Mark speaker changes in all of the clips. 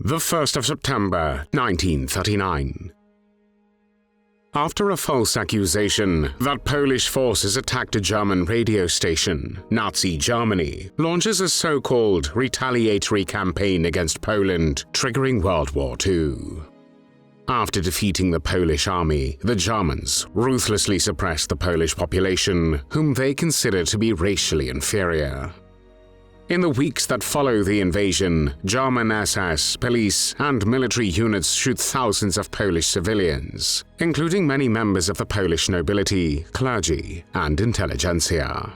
Speaker 1: the 1st of September, 1939. After a false accusation that Polish forces attacked a German radio station, Nazi Germany launches a so-called retaliatory campaign against Poland, triggering World War II. After defeating the Polish army, the Germans ruthlessly suppressed the Polish population, whom they considered to be racially inferior. In the weeks that follow the invasion, German SS, police, and military units shoot thousands of Polish civilians, including many members of the Polish nobility, clergy, and intelligentsia.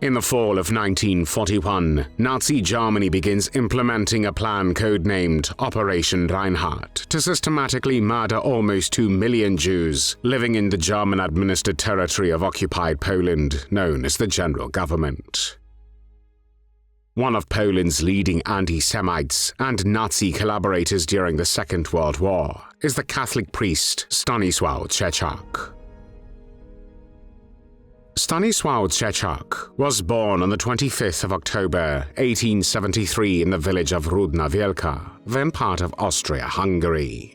Speaker 1: In the fall of 1941, Nazi Germany begins implementing a plan codenamed Operation Reinhardt to systematically murder almost 2 million Jews living in the German-administered territory of occupied Poland, known as the General Government. One of Poland's leading anti-Semites and Nazi collaborators during the Second World War is the Catholic priest Stanisław Trzeciak. Stanisław Trzeciak was born on the 25th of October 1873 in the village of Rudna Wielka, then part of Austria-Hungary.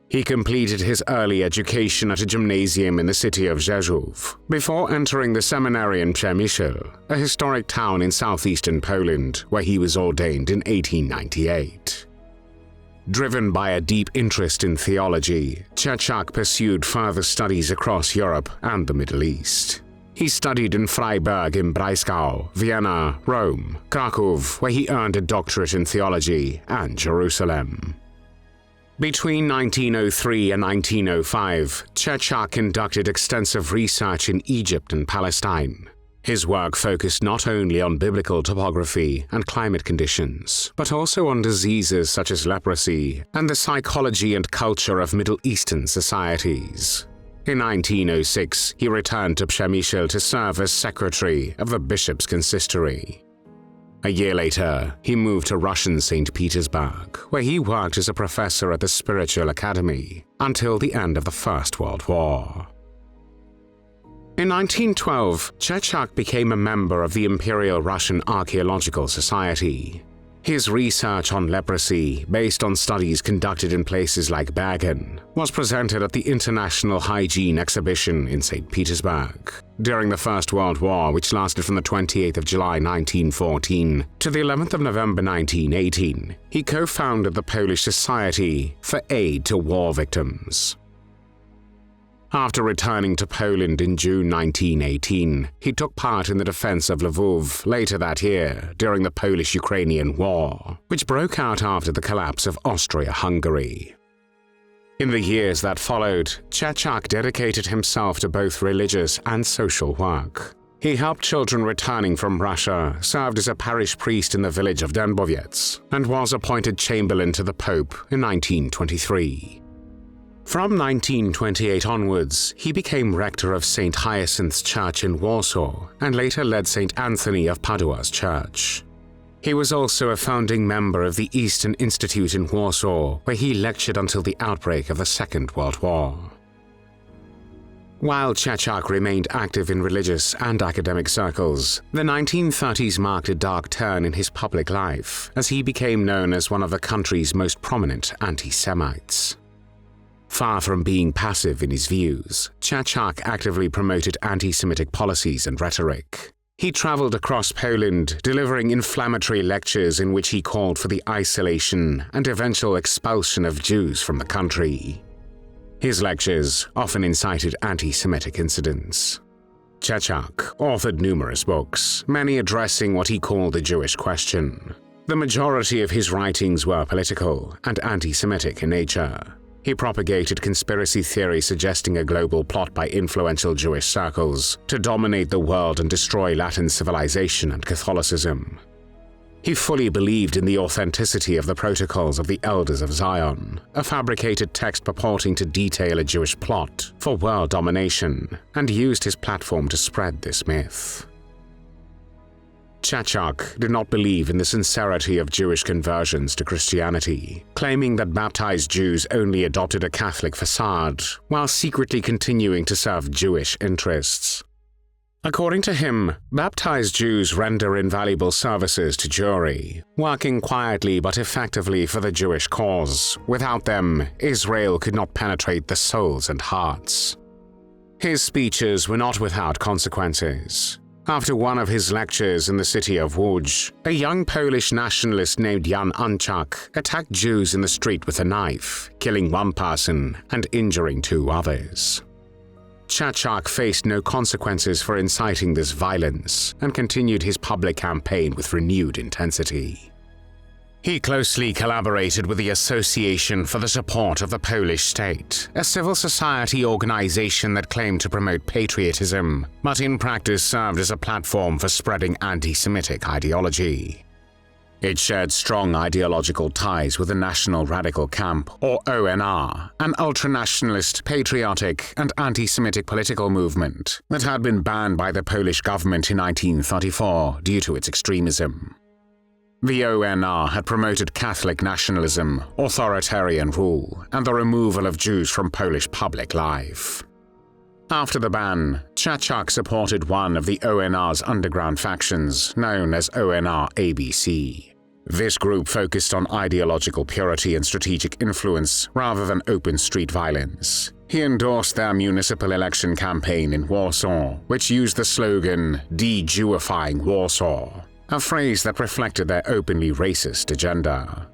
Speaker 1: He completed his early education at a gymnasium in the city of Rzeszów, before entering the seminary in Przemyśl, a historic town in southeastern Poland, where he was ordained in 1898. Driven by a deep interest in theology, Trzeciak pursued further studies across Europe and the Middle East. He studied in Freiburg im Breisgau, Vienna, Rome, Kraków, where he earned a doctorate in theology, and Jerusalem. Between 1903 and 1905, Trzeciak conducted extensive research in Egypt and Palestine. His work focused not only on biblical topography and climate conditions, but also on diseases such as leprosy and the psychology and culture of Middle Eastern societies. In 1906, he returned to Przemyśl to serve as secretary of the bishop's consistory. A year later, he moved to Russian St. Petersburg, where he worked as a professor at the Spiritual Academy until the end of the First World War. In 1912, Trzeciak became a member of the Imperial Russian Archaeological Society. His research on leprosy, based on studies conducted in places like Bergen, was presented at the International Hygiene Exhibition in St. Petersburg. During the First World War, which lasted from the 28th of July 1914 to the 11th of November 1918, he co-founded the Polish Society for Aid to War Victims. After returning to Poland in June 1918, he took part in the defense of Lwów later that year during the Polish-Ukrainian War, which broke out after the collapse of Austria-Hungary. In the years that followed, Trzeciak dedicated himself to both religious and social work. He helped children returning from Russia, served as a parish priest in the village of Dębowiec, and was appointed chamberlain to the Pope in 1923. From 1928 onwards, he became rector of St. Hyacinth's Church in Warsaw and later led St. Anthony of Padua's church. He was also a founding member of the Eastern Institute in Warsaw, where he lectured until the outbreak of the Second World War. While Trzeciak remained active in religious and academic circles, the 1930s marked a dark turn in his public life as he became known as one of the country's most prominent anti-Semites. Far from being passive in his views, Trzeciak actively promoted anti-Semitic policies and rhetoric. He traveled across Poland, delivering inflammatory lectures in which he called for the isolation and eventual expulsion of Jews from the country. His lectures often incited anti-Semitic incidents. Trzeciak authored numerous books, many addressing what he called the Jewish question. The majority of his writings were political and anti-Semitic in nature. He propagated conspiracy theory suggesting a global plot by influential Jewish circles to dominate the world and destroy Latin civilization and Catholicism. He fully believed in the authenticity of the Protocols of the Elders of Zion, a fabricated text purporting to detail a Jewish plot for world domination, and used his platform to spread this myth. Trzeciak did not believe in the sincerity of Jewish conversions to Christianity, claiming that baptized Jews only adopted a Catholic facade, while secretly continuing to serve Jewish interests. According to him, baptized Jews render invaluable services to Jewry, working quietly but effectively for the Jewish cause. Without them, Israel could not penetrate the souls and hearts. His speeches were not without consequences. After one of his lectures in the city of Łódź, a young Polish nationalist named Jan Anczak attacked Jews in the street with a knife, killing one person and injuring 2 others. Trzeciak faced no consequences for inciting this violence and continued his public campaign with renewed intensity. He closely collaborated with the Association for the Support of the Polish State, a civil society organization that claimed to promote patriotism, but in practice served as a platform for spreading anti-Semitic ideology. It shared strong ideological ties with the National Radical Camp, or ONR, an ultranationalist, patriotic, and anti-Semitic political movement that had been banned by the Polish government in 1934 due to its extremism. The ONR had promoted Catholic nationalism, authoritarian rule, and the removal of Jews from Polish public life. After the ban, Trzeciak supported one of the ONR's underground factions, known as ONR ABC. This group focused on ideological purity and strategic influence rather than open street violence. He endorsed their municipal election campaign in Warsaw, which used the slogan, "De-Jewifying Warsaw," a phrase that reflected their openly racist agenda.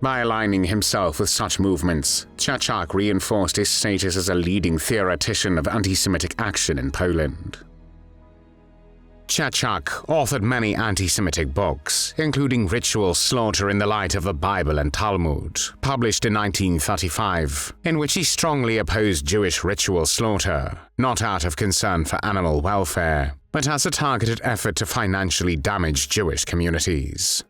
Speaker 1: By aligning himself with such movements, Trzeciak reinforced his status as a leading theoretician of anti-Semitic action in Poland. Trzeciak authored many anti-Semitic books, including Ritual Slaughter in the Light of the Bible and Talmud, published in 1935, in which he strongly opposed Jewish ritual slaughter, not out of concern for animal welfare, but as a targeted effort to financially damage Jewish communities.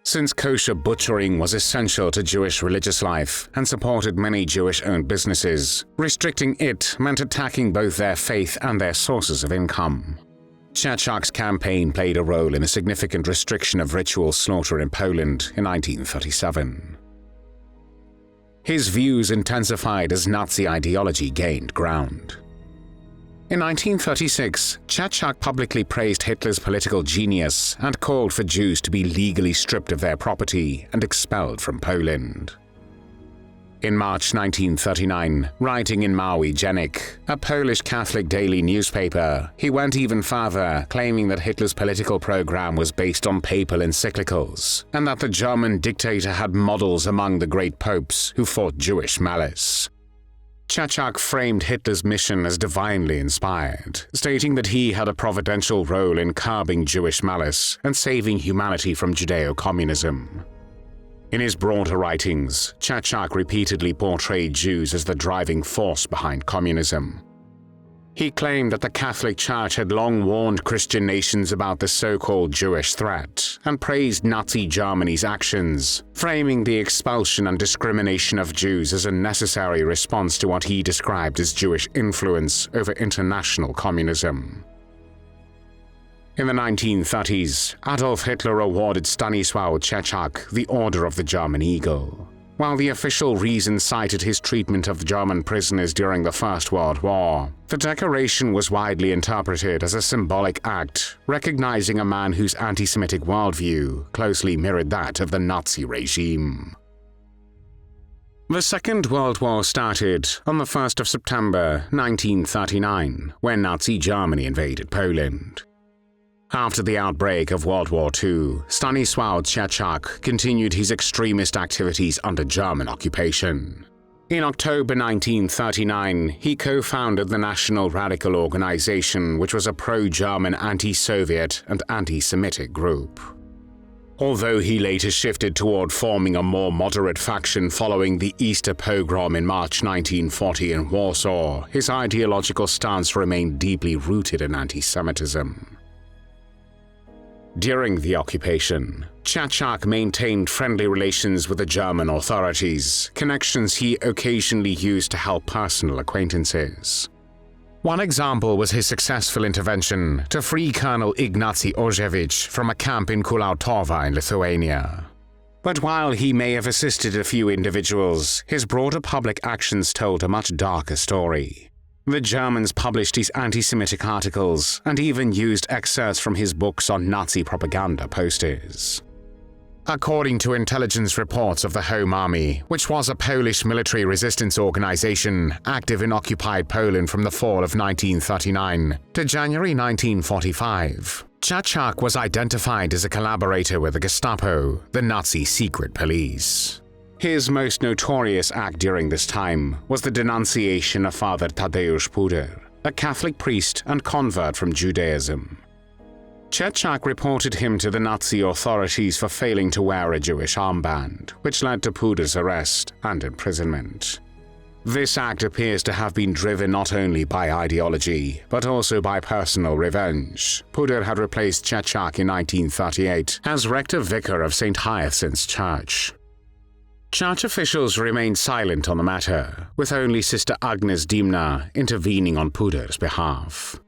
Speaker 1: Since kosher butchering was essential to Jewish religious life and supported many Jewish-owned businesses, restricting it meant attacking both their faith and their sources of income. Trzeciak's campaign played a role in a significant restriction of ritual slaughter in Poland in 1937. His views intensified as Nazi ideology gained ground. In 1936, Trzeciak publicly praised Hitler's political genius and called for Jews to be legally stripped of their property and expelled from Poland. In March 1939, writing in Mały Dziennik, a Polish Catholic daily newspaper, he went even further, claiming that Hitler's political program was based on papal encyclicals, and that the German dictator had models among the great popes who fought Jewish malice. Trzeciak framed Hitler's mission as divinely inspired, stating that he had a providential role in curbing Jewish malice and saving humanity from Judeo-communism. In his broader writings, Trzeciak repeatedly portrayed Jews as the driving force behind communism. He claimed that the Catholic Church had long warned Christian nations about the so-called Jewish threat and praised Nazi Germany's actions, framing the expulsion and discrimination of Jews as a necessary response to what he described as Jewish influence over international communism. In the 1930s, Adolf Hitler awarded Stanisław Trzeciak the Order of the German Eagle. While the official reason cited his treatment of German prisoners during the First World War, the decoration was widely interpreted as a symbolic act, recognizing a man whose anti-Semitic worldview closely mirrored that of the Nazi regime. The Second World War started on the 1st of September 1939, when Nazi Germany invaded Poland. After the outbreak of World War II, Stanisław Trzeciak continued his extremist activities under German occupation. In October 1939, he co-founded the National Radical Organization, which was a pro-German anti-Soviet and anti-Semitic group. Although he later shifted toward forming a more moderate faction following the Easter pogrom in March 1940 in Warsaw, his ideological stance remained deeply rooted in anti-Semitism. During the occupation, Trzeciak maintained friendly relations with the German authorities, connections he occasionally used to help personal acquaintances. One example was his successful intervention to free Colonel Ignacy Orzewicz from a camp in Kulautowa in Lithuania. But while he may have assisted a few individuals, his broader public actions told a much darker story. The Germans published his anti-Semitic articles and even used excerpts from his books on Nazi propaganda posters. According to intelligence reports of the Home Army, which was a Polish military resistance organization active in occupied Poland from the fall of 1939 to January 1945, Trzeciak was identified as a collaborator with the Gestapo, the Nazi secret police. His most notorious act during this time was the denunciation of Father Tadeusz Puder, a Catholic priest and convert from Judaism. Trzeciak reported him to the Nazi authorities for failing to wear a Jewish armband, which led to Puder's arrest and imprisonment. This act appears to have been driven not only by ideology, but also by personal revenge. Puder had replaced Trzeciak in 1938 as rector vicar of St. Hyacinth's Church. Church officials remained silent on the matter, with only Sister Agnes Dimna intervening on Puder's behalf.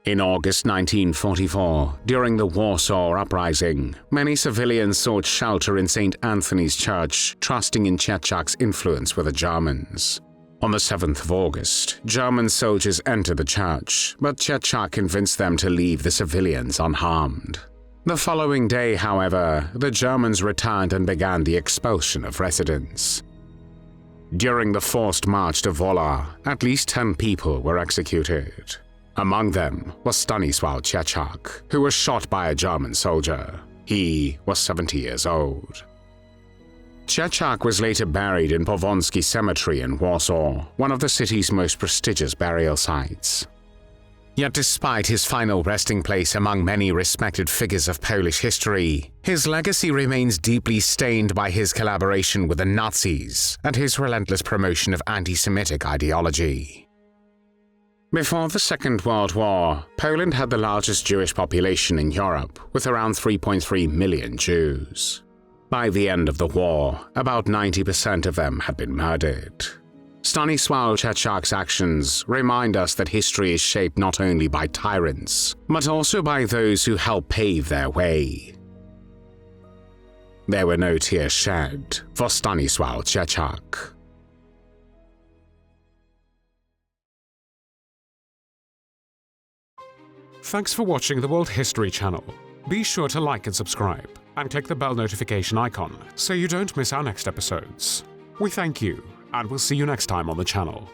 Speaker 1: In August 1944, during the Warsaw Uprising, many civilians sought shelter in St. Anthony's Church, trusting in Trzeciak's influence with the Germans. On the 7th of August, German soldiers entered the church, but Trzeciak convinced them to leave the civilians unharmed. The following day, however, the Germans returned and began the expulsion of residents. During the forced march to Wola, at least 10 people were executed. Among them was Stanisław Trzeciak, who was shot by a German soldier. He was 70 years old. Trzeciak was later buried in Powązki Cemetery in Warsaw, one of the city's most prestigious burial sites. Yet despite his final resting place among many respected figures of Polish history, his legacy remains deeply stained by his collaboration with the Nazis and his relentless promotion of anti-Semitic ideology. Before the Second World War, Poland had the largest Jewish population in Europe, with around 3.3 million Jews. By the end of the war, about 90% of them had been murdered. Stanisław Trzeciak's actions remind us that history is shaped not only by tyrants, but also by those who help pave their way. There were no tears shed for Stanisław Trzeciak.
Speaker 2: Thanks for watching the World History Channel. Be sure to like and subscribe, and click the bell notification icon so you don't miss our next episodes. We thank you, and we'll see you next time on the channel.